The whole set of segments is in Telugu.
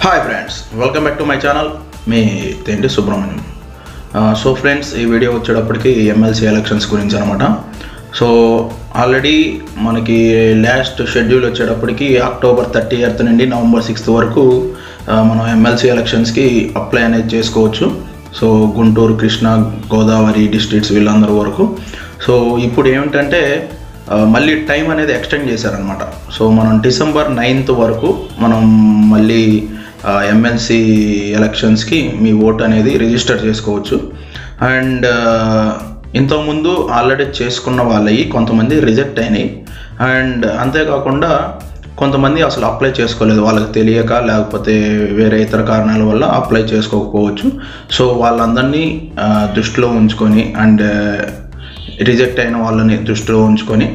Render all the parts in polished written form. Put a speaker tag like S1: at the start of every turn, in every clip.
S1: Hi friends, welcome back to my channel. మీ తెండి సుబ్రహ్మణ్యం. సో ఫ్రెండ్స్, ఈ వీడియో వచ్చేటప్పటికి ఎమ్మెల్సీ ఎలక్షన్స్ గురించి అనమాట. సో ఆల్రెడీ మనకి లాస్ట్ షెడ్యూల్ వచ్చేటప్పటికి అక్టోబర్ 30th నుండి నవంబర్ 6th వరకు మనం ఎమ్మెల్సీ ఎలక్షన్స్కి అప్లై అనేది చేసుకోవచ్చు. సో గుంటూరు, కృష్ణా, గోదావరి డిస్ట్రిక్ట్స్ వీళ్ళందరి వరకు. సో ఇప్పుడు ఏమిటంటే మళ్ళీ టైం అనేది ఎక్స్టెండ్ చేశారనమాట. సో మనం డిసెంబర్ 9th వరకు మనం మళ్ళీ ఎమ్మెల్సీ ఎలక్షన్స్కి మీ ఓట్ అనేది రిజిస్టర్ చేసుకోవచ్చు. అండ్ ఇంతకుముందు ఆల్రెడీ చేసుకున్న వాళ్ళవి కొంతమంది రిజెక్ట్ అయినాయి. అండ్ అంతేకాకుండా కొంతమంది అసలు అప్లై చేసుకోలేదు, వాళ్ళకి తెలియక లేకపోతే వేరే ఇతర కారణాల వల్ల అప్లై చేసుకోకపోవచ్చు. సో వాళ్ళందరినీ దృష్టిలో ఉంచుకొని అండ్ రిజెక్ట్ అయిన వాళ్ళని దృష్టిలో ఉంచుకొని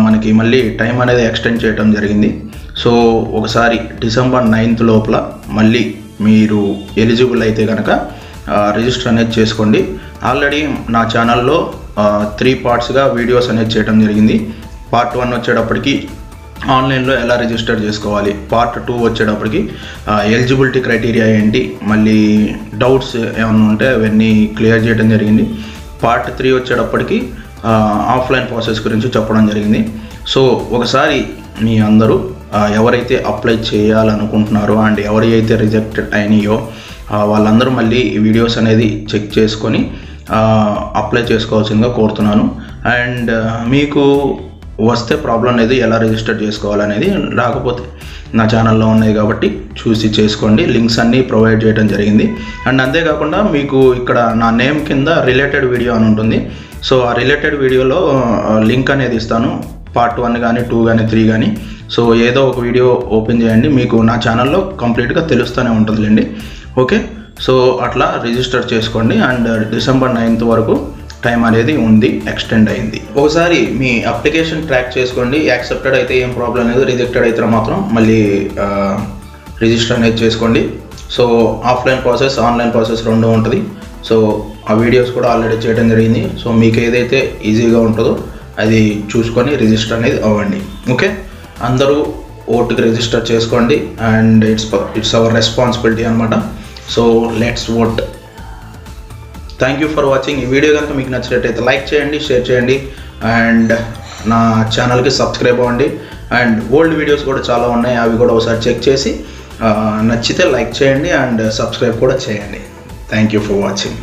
S1: మనకి మళ్ళీ టైం అనేది ఎక్స్టెండ్ చేయడం జరిగింది. సో ఒకసారి డిసెంబర్ 9th లోపల మళ్ళీ మీరు ఎలిజిబుల్ అయితే కనుక రిజిస్టర్ అనేది చేసుకోండి. ఆల్రెడీ నా ఛానల్లో 3 పార్ట్స్గా వీడియోస్ అనేది చేయడం జరిగింది. పార్ట్ 1 వచ్చేటప్పటికి ఆన్లైన్లో ఎలా రిజిస్టర్ చేసుకోవాలి, పార్ట్ 2 వచ్చేటప్పటికి ఎలిజిబిలిటీ క్రైటీరియా ఏంటి, మళ్ళీ డౌట్స్ ఏమైనా ఉంటే అవన్నీ క్లియర్ చేయడం జరిగింది. పార్ట్ 3 వచ్చేటప్పటికి ఆఫ్లైన్ ప్రాసెస్ గురించి చెప్పడం జరిగింది. సో ఒకసారి మీ అందరూ ఎవరైతే అప్లై చేయాలనుకుంటున్నారో అండ్ ఎవరైతే రిజెక్టెడ్ అయినాయో వాళ్ళందరూ మళ్ళీ వీడియోస్ అనేది చెక్ చేసుకొని అప్లై చేసుకోవాల్సిందిగా కోరుతున్నాను. అండ్ మీకు వస్తే ప్రాబ్లం అనేది ఎలా రిజిస్టర్ చేసుకోవాలనేది రాకపోతే నా ఛానల్లో ఉన్నాయి కాబట్టి చూసి చేసుకోండి. లింక్స్ అన్నీ ప్రొవైడ్ చేయడం జరిగింది. అండ్ అంతేకాకుండా మీకు ఇక్కడ నా నేమ్ కింద రిలేటెడ్ వీడియో అని ఉంటుంది. సో ఆ రిలేటెడ్ వీడియోలో లింక్ అనేది ఇస్తాను. పార్ట్ 1 కానీ 2 కానీ 3 కానీ. సో ఏదో ఒక వీడియో ఓపెన్ చేయండి, మీకు నా ఛానల్లో కంప్లీట్గా తెలుస్తూనే ఉంటుందిలేండి. ఓకే, సో అట్లా రిజిస్టర్ చేసుకోండి. అండ్ డిసెంబర్ 9th వరకు టైం అనేది ఉంది, ఎక్స్టెండ్ అయింది. ఒకసారి మీ అప్లికేషన్ ట్రాక్ చేసుకోండి. యాక్సెప్టెడ్ అయితే ఏం ప్రాబ్లం లేదు, రిజెక్టెడ్ అయితే మాత్రం మళ్ళీ రిజిస్టర్ అనేది చేసుకోండి. So offline process, online process రెండు ఉంటుంది. సో ఆ వీడియోస్ కూడా ఆల్రెడీ చేయడం జరిగింది. సో మీకు ఏదైతే ఈజీగా ఉంటుందో అది చూసుకొని రిజిస్టర్ అనేది అవ్వండి. ఓకే, అందరూ ఓటుకి రిజిస్టర్ చేసుకోండి. అండ్ ఇట్స్ అవర్ రెస్పాన్సిబిలిటీ అనమాట. So let's vote. Thank you for watching. ఈ వీడియో కనుక మీకు నచ్చినట్టయితే లైక్ చేయండి, షేర్ చేయండి అండ్ నా ఛానల్కి సబ్స్క్రైబ్ అవ్వండి. అండ్ ఓల్డ్ వీడియోస్ కూడా చాలా ఉన్నాయి, అవి కూడా ఒకసారి చెక్ చేసి నచ్చితే లైక్ చేయండి అండ్ సబ్స్క్రైబ్ కూడా చేయండి. Thank you for watching.